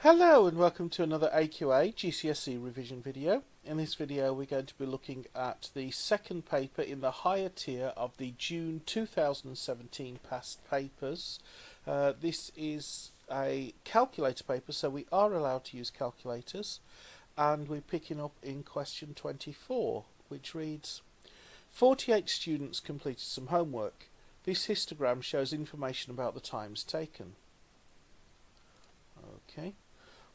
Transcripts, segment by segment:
Hello and welcome to another AQA GCSE revision video. In this video we're going to be looking at the second paper in the higher tier of the June 2017 past papers. This is a calculator paper, so we are allowed to use calculators, and we're picking up in question 24, which reads: 48 students completed some homework. This histogram shows information about the times taken. Okay.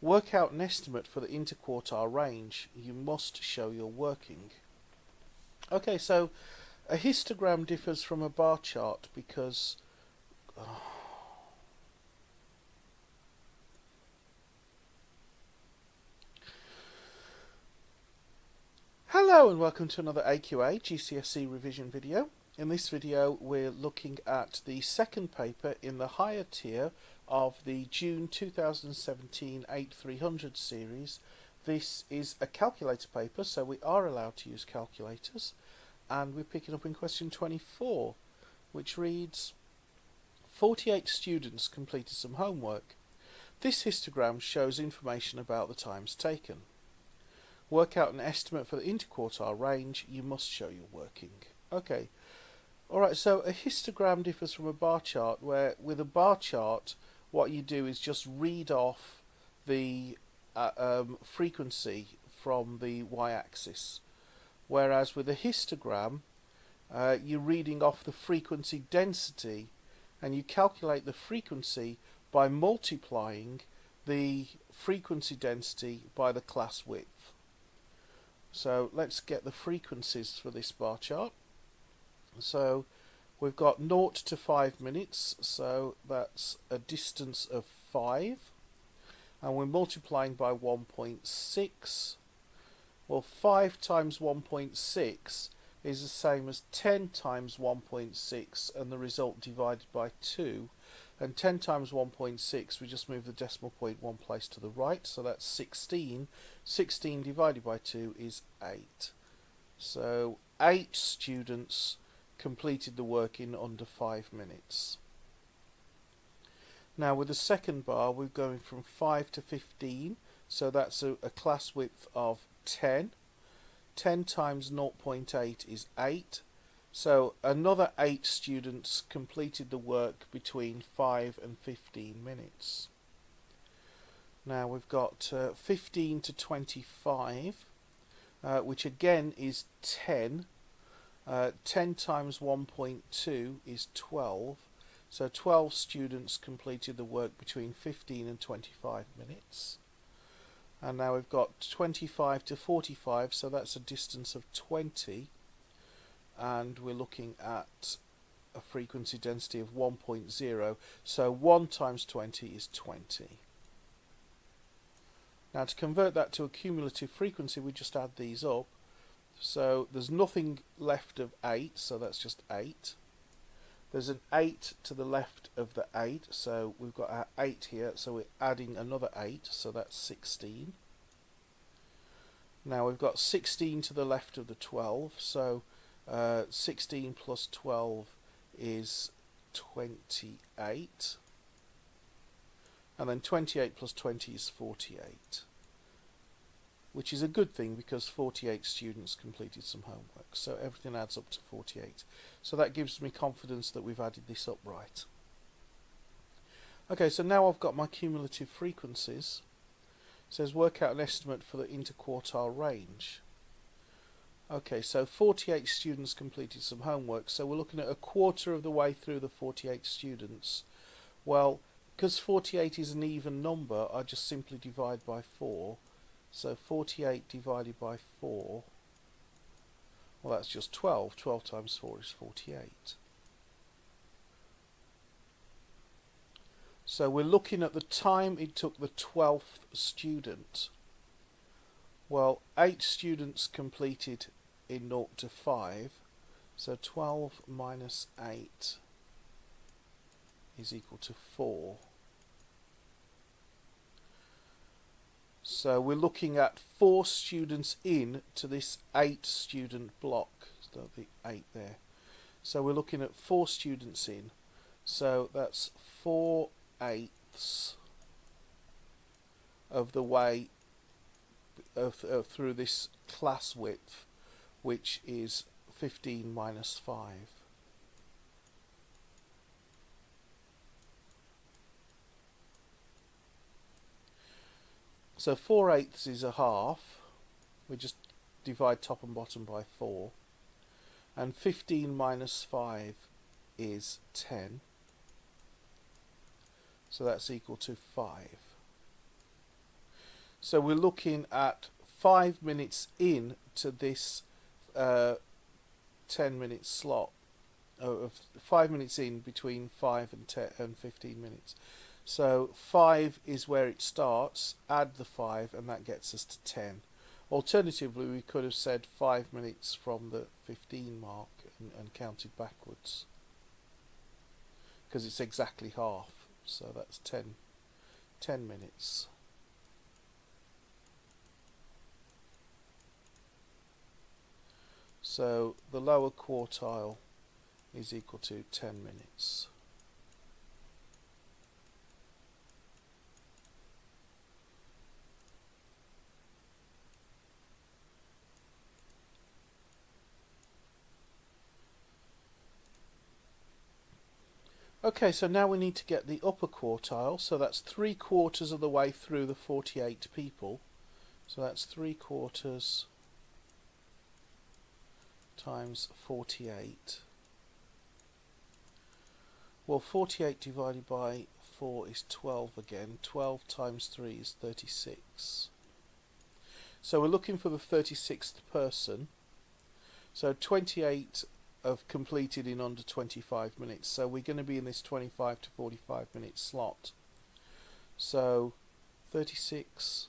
Work out an estimate for the interquartile range. You must show your working. Okay, so a histogram differs from a bar chart because Hello and welcome to another AQA GCSE revision video. In this video we're looking at the second paper in the higher tier of the June 2017 8300 series. This is a calculator paper, so we are allowed to use calculators, and we're picking up in question 24, which reads: 48 students completed some homework. This histogram shows information about the times taken. Work out an estimate for the interquartile range. You must show your working. Okay, alright, so a histogram differs from a bar chart, where with a bar chart what you do is just read off the frequency from the y-axis, whereas with a histogram you're reading off the frequency density, and you calculate the frequency by multiplying the frequency density by the class width. So let's get the frequencies for this bar chart. So we've got 0 to 5 minutes, so that's a distance of 5, and we're multiplying by 1.6. Well, 5 times 1.6 is the same as 10 times 1.6, and the result divided by 2. And 10 times 1.6, we just move the decimal point one place to the right, so that's 16. 16 divided by 2 is 8. So 8 students completed the work in under 5 minutes. Now with the second bar we're going from 5 to 15, so that's a class width of 10. 10 times 0.8 is 8, so another 8 students completed the work between 5 and 15 minutes. Now we've got 15 to 25, which again is 10. 10 times 1.2 is 12, so 12 students completed the work between 15 and 25 minutes. And now we've got 25 to 45, so that's a distance of 20, and we're looking at a frequency density of 1.0, so 1 times 20 is 20. Now to convert that to a cumulative frequency, we just add these up. So there's nothing left of 8, so that's just 8. There's an 8 to the left of the 8, so we've got our 8 here, so we're adding another 8, so that's 16. Now we've got 16 to the left of the 12, so 16 plus 12 is 28. And then 28 plus 20 is 48. Which is a good thing because 48 students completed some homework, so everything adds up to 48. So that gives me confidence that we've added this up right. Okay, so now I've got my cumulative frequencies. It says work out an estimate for the interquartile range. Okay, so 48 students completed some homework, so we're looking at a quarter of the way through the 48 students. Well, because 48 is an even number, I just simply divide by 4. So 48 divided by 4, well that's just 12. 12 times 4 is 48. So we're looking at the time it took the 12th student. Well, 8 students completed in 0 to 5, so 12 minus 8 is equal to 4. So we're looking at 4 students in to this 8 student block, so the 8 there. So we're looking at 4 students in, so that's 4/8 of the way through this class width, which is 15 minus 5. So 4/8 is a half. We just divide top and bottom by 4. And 15 minus 5 is 10. So that's equal to 5. So we're looking at 5 minutes in to this 10-minute slot. 5 minutes in between 5 and 10 and 15 minutes. So 5 is where it starts, add the 5, and that gets us to 10. Alternatively, we could have said 5 minutes from the 15 mark and counted backwards, because it's exactly half, so that's 10 minutes. So the lower quartile is equal to 10 minutes. Okay, so now we need to get the upper quartile, so that's 3/4 of the way through the 48 people. So that's 3/4 times 48. Well, 48 divided by 4 is 12 again. 12 times 3 is 36. So we're looking for the 36th person. So 28 have completed in under 25 minutes. So we're going to be in this 25 to 45 minute slot. So 36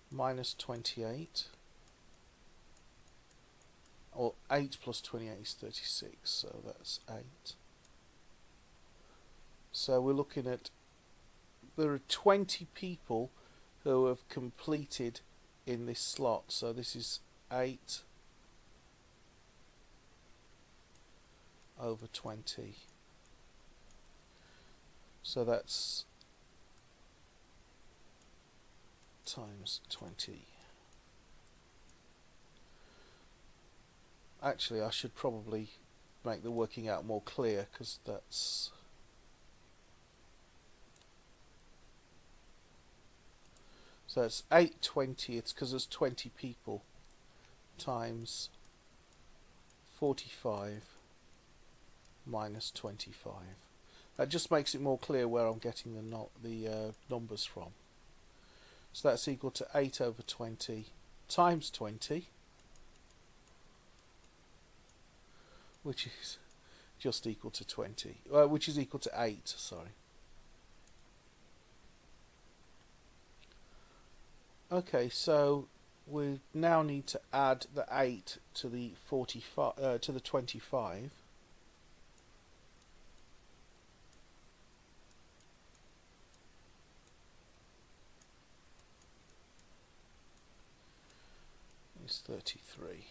minus 28, or 8 plus 28 is 36, so that's 8. So we're looking at, there are 20 people who have completed in this slot. So this is 8 over 20. So that's times 20. Actually, I should probably make the working out more clear, because that's so it's 8/20, because there's 20 people, times 45 minus 25. That just makes it more clear where I'm getting the numbers from. So that's equal to 8 over 20 times 20, which is just equal to 20, which is equal to 8, sorry. Okay, so we now need to add the 8 to the 45 to the 25. Is 33.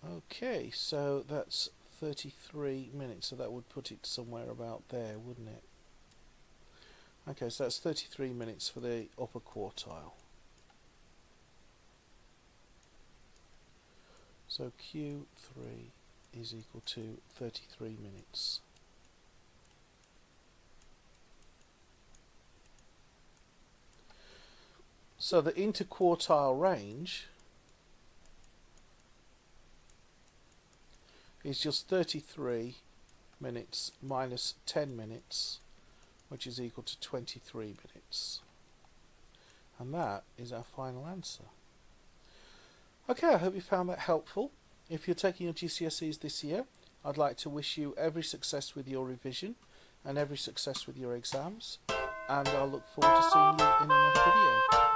Okay, so that's 33 minutes, so that would put it somewhere about there, wouldn't it? Okay, so that's 33 minutes for the upper quartile. So Q3 is equal to 33 minutes. So the interquartile range is just 33 minutes minus 10 minutes, which is equal to 23 minutes. And that is our final answer. Okay, I hope you found that helpful. If you're taking your GCSEs this year, I'd like to wish you every success with your revision and every success with your exams, and I'll look forward to seeing you in another video.